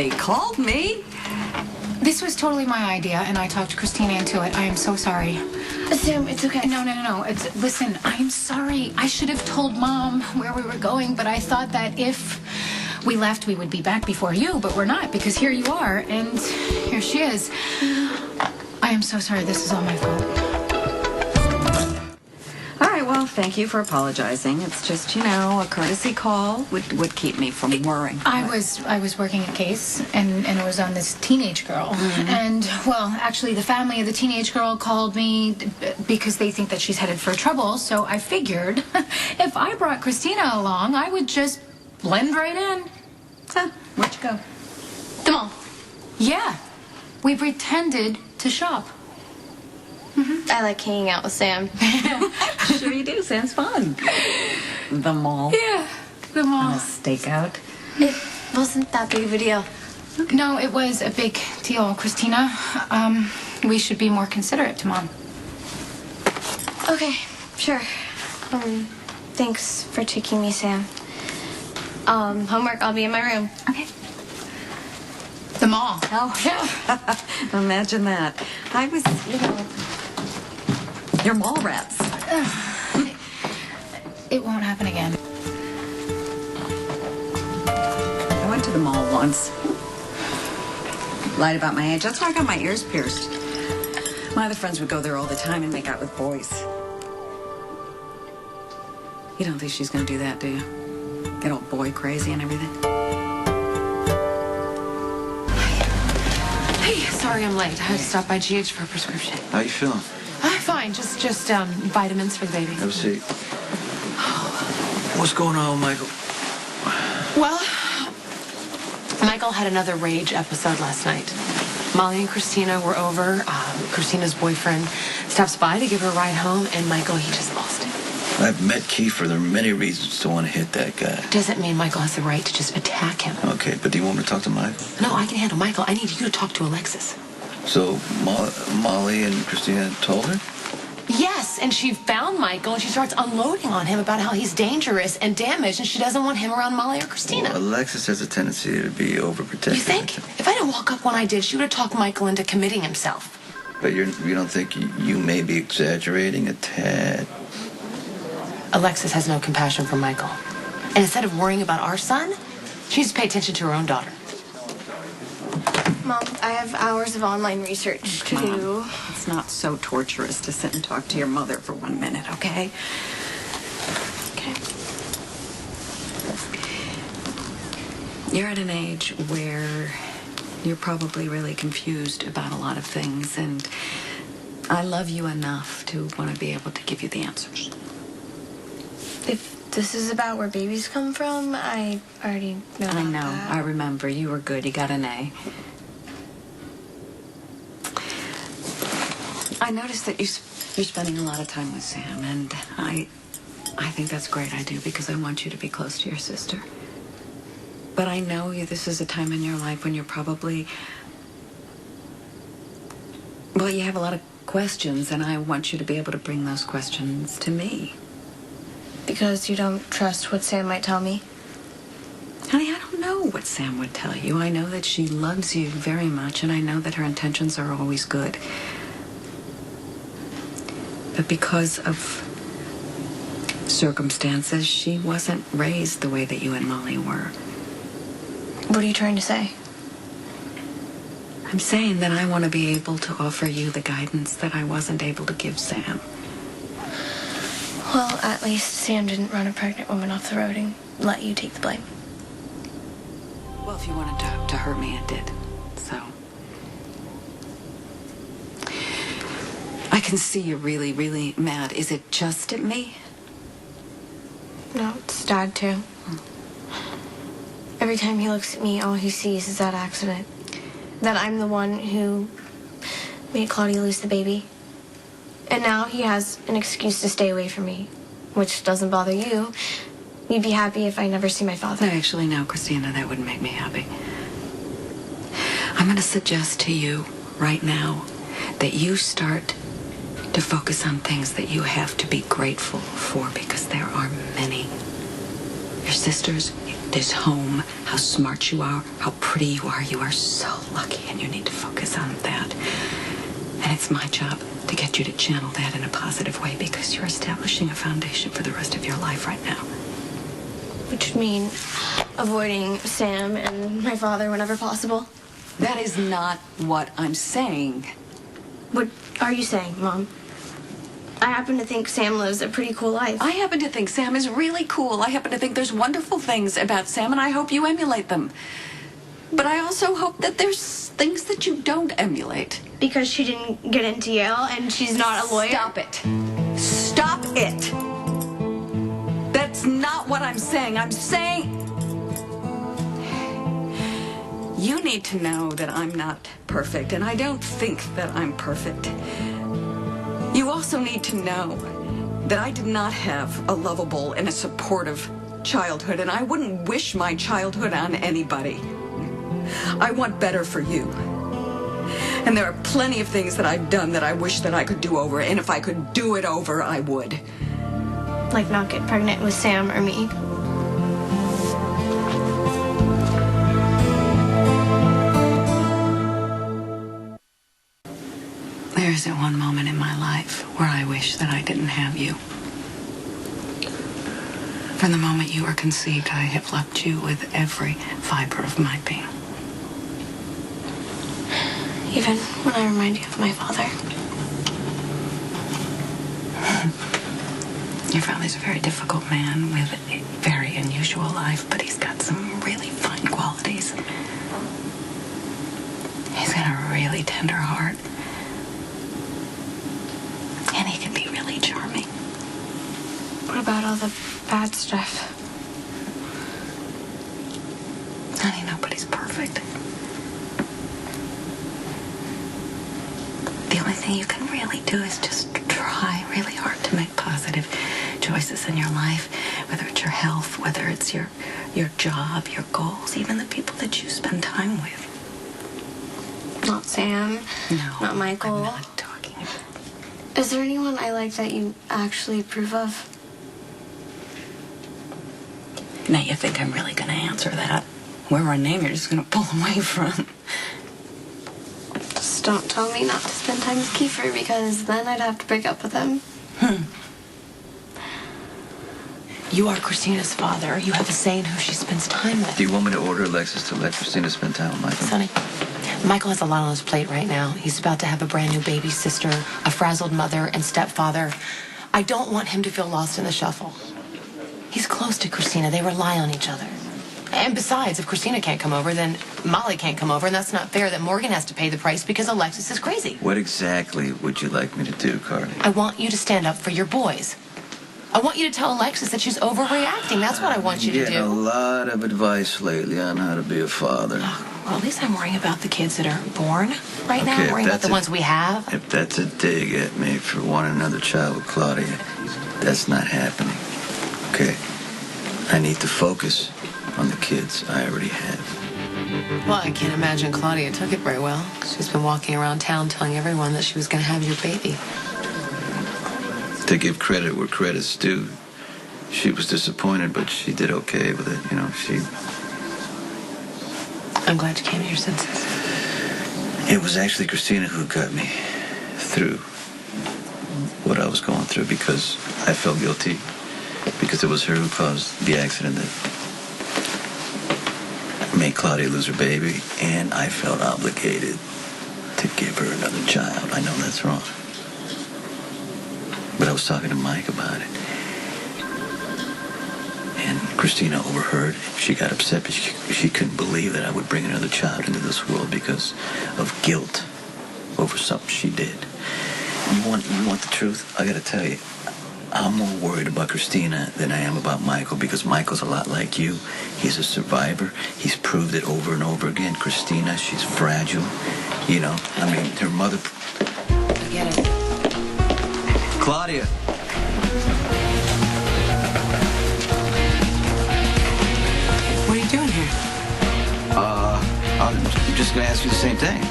They called me. This was totally my idea, and I talked Kristina into it. I am so sorry. Sam, it's okay. No. Listen, I'm sorry. I should have told Mom where we were going, but I thought that if we left, we would be back before you, but we're not, because here you are, and here she is. I am so sorry. This is all my fault. All right, well, thank you for apologizing. It's just, a courtesy call would keep me from worrying. I was working a case, and it was on this teenage girl. Mm-hmm. And, well, actually, the family of the teenage girl called me because they think that she's headed for trouble. So I figured if I brought Kristina along, I would just blend right in. So, where'd you go? The mall. Yeah. We pretended to shop. Mm-hmm. I like hanging out with Sam. Sure you do. Sam's fun. The mall. Yeah, the mall. On a stakeout. It wasn't that big of a deal. Okay. No, it was a big deal, Kristina. We should be more considerate to Mom. Okay, sure. Thanks for taking me, Sam. Homework, I'll be in my room. Okay. The mall. Oh, yeah. Imagine that. I was, you're mall rats. It won't happen again. I went to the mall once. Lied about my age. That's why I got my ears pierced. My other friends would go there all the time and make out with boys. You don't think she's going to do that, do you? Get all boy crazy and everything? Hey, sorry I'm late. I had to stop by GH for a prescription. How you feeling? Fine. Just vitamins for the baby. Have a seat. What's going on, Michael? Well, Michael had another rage episode last night. Molly and Kristina were over. Kristina's boyfriend stops by to give her a ride home, and Michael, he just lost it. I've met Kiefer. There are many reasons to want to hit that guy. Doesn't mean Michael has the right to just attack him. Okay, but do you want me to talk to Michael? No, I can handle Michael. I need you to talk to Alexis. So Molly and Kristina told her? Yes, and she found Michael, and she starts unloading on him about how he's dangerous and damaged, and she doesn't want him around Molly or Kristina. Well, Alexis has a tendency to be overprotective. You think? If I didn't walk up when I did, she would have talked Michael into committing himself. But you don't think you may be exaggerating a tad? Alexis has no compassion for Michael. And instead of worrying about our son, she needs to pay attention to her own daughter. Mom, I have hours of online research to do. It's not so torturous to sit and talk to your mother for 1 minute, okay? Okay. You're at an age where you're probably really confused about a lot of things, and I love you enough to want to be able to give you the answers. If this is about where babies come from, I already know about I know. that. I remember. You were good. You got an A. I noticed that you're spending a lot of time with Sam, and I think that's great. I do, because I want you to be close to your sister. But I know this is a time in your life when you're probably, well, you have a lot of questions, and I want you to be able to bring those questions to me. Because you don't trust what Sam might tell me? Honey, I don't know what Sam would tell you. I know that she loves you very much, and I know that her intentions are always good. But because of circumstances, she wasn't raised the way that you and Molly were. What are you trying to say? I'm saying that I want to be able to offer you the guidance that I wasn't able to give Sam. Well, at least Sam didn't run a pregnant woman off the road and let you take the blame. Well, if you wanted to hurt me, it did. So I can see you're really, really mad. Is it just at me? No, it's Dad, too. Every time he looks at me, all he sees is that accident. That I'm the one who made Claudia lose the baby. And now he has an excuse to stay away from me, which doesn't bother you. You'd be happy if I never see my father. Actually, no, Kristina, that wouldn't make me happy. I'm going to suggest to you right now that you start to focus on things that you have to be grateful for, because there are many. Your sisters, this home, how smart you are, how pretty you are. You are so lucky, and you need to focus on that. And it's my job to get you to channel that in a positive way because you're establishing a foundation for the rest of your life right now. Which would mean avoiding Sam and my father whenever possible. That is not what I'm saying. What are you saying, Mom? I happen to think Sam lives a pretty cool life. I happen to think Sam is really cool. I happen to think there's wonderful things about Sam, and I hope you emulate them. But I also hope that there's things that you don't emulate. Because she didn't get into Yale and she's not a lawyer? Stop it. Stop it. That's not what I'm saying. I'm saying you need to know that I'm not perfect, and I don't think that I'm perfect. You also need to know that I did not have a lovable and a supportive childhood, and I wouldn't wish my childhood on anybody. I want better for you. And there are plenty of things that I've done that I wish that I could do over, and if I could do it over, I would. Like not get pregnant with Sam or me. There isn't one moment in my life where I wish that I didn't have you. From the moment you were conceived, I have loved you with every fiber of my being. Even when I remind you of my father. Your father's a very difficult man with a very unusual life, but he's got some really fine qualities. He's got a really tender heart. And he can be really charming. What about all the bad stuff? Honey, nobody's perfect. The only thing you can really do is just try really hard to make positive choices in your life, whether it's your health, whether it's your job, your goals, even the people that you spend time with. Not Sam. No, Not Michael. I'm not talking about. Is there anyone I like that you actually approve of? Now you think I'm really going to answer that? Wherever a name you're just going to pull away from. Just don't tell me not to spend time with Kiefer because then I'd have to break up with him. You are Kristina's father. You have a say in who she spends time with. Do you want me to order Alexis to let Kristina spend time with Michael? Sonny, Michael has a lot on his plate right now. He's about to have a brand new baby sister, a frazzled mother, and stepfather. I don't want him to feel lost in the shuffle. He's close to Kristina. They rely on each other. And besides, if Kristina can't come over, then Molly can't come over, and that's not fair that Morgan has to pay the price because Alexis is crazy. What exactly would you like me to do, Carly? I want you to stand up for your boys. I want you to tell Alexis that she's overreacting. That's what I want you to Getting a do. lot of advice lately on how to be a father. Well, at least I'm worrying about the kids that are born right now. Okay, I'm worrying about the ones we have. If that's a dig at me for wanting another child with Claudia, that's not happening. Okay? I need to focus on the kids I already have. Well, I can't imagine Claudia took it very well. She's been walking around town telling everyone that she was going to have your baby. To give credit where credit's due, she was disappointed, but she did okay with it. You know, I'm glad you came to your senses. It was actually Kristina who got me through what I was going through because I felt guilty because it was her who caused the accident that made Claudia lose her baby, and I felt obligated to give her another child. I know that's wrong. But I was talking to Mike about it. And Kristina overheard. She got upset because she couldn't believe that I would bring another child into this world because of guilt over something she did. You want the truth? I gotta tell you, I'm more worried about Kristina than I am about Michael because Michael's a lot like you. He's a survivor. He's proved it over and over again. Kristina, she's fragile. You know, I mean, her mother... I get it. Claudia. What are you doing here? I'm just gonna ask you the same thing.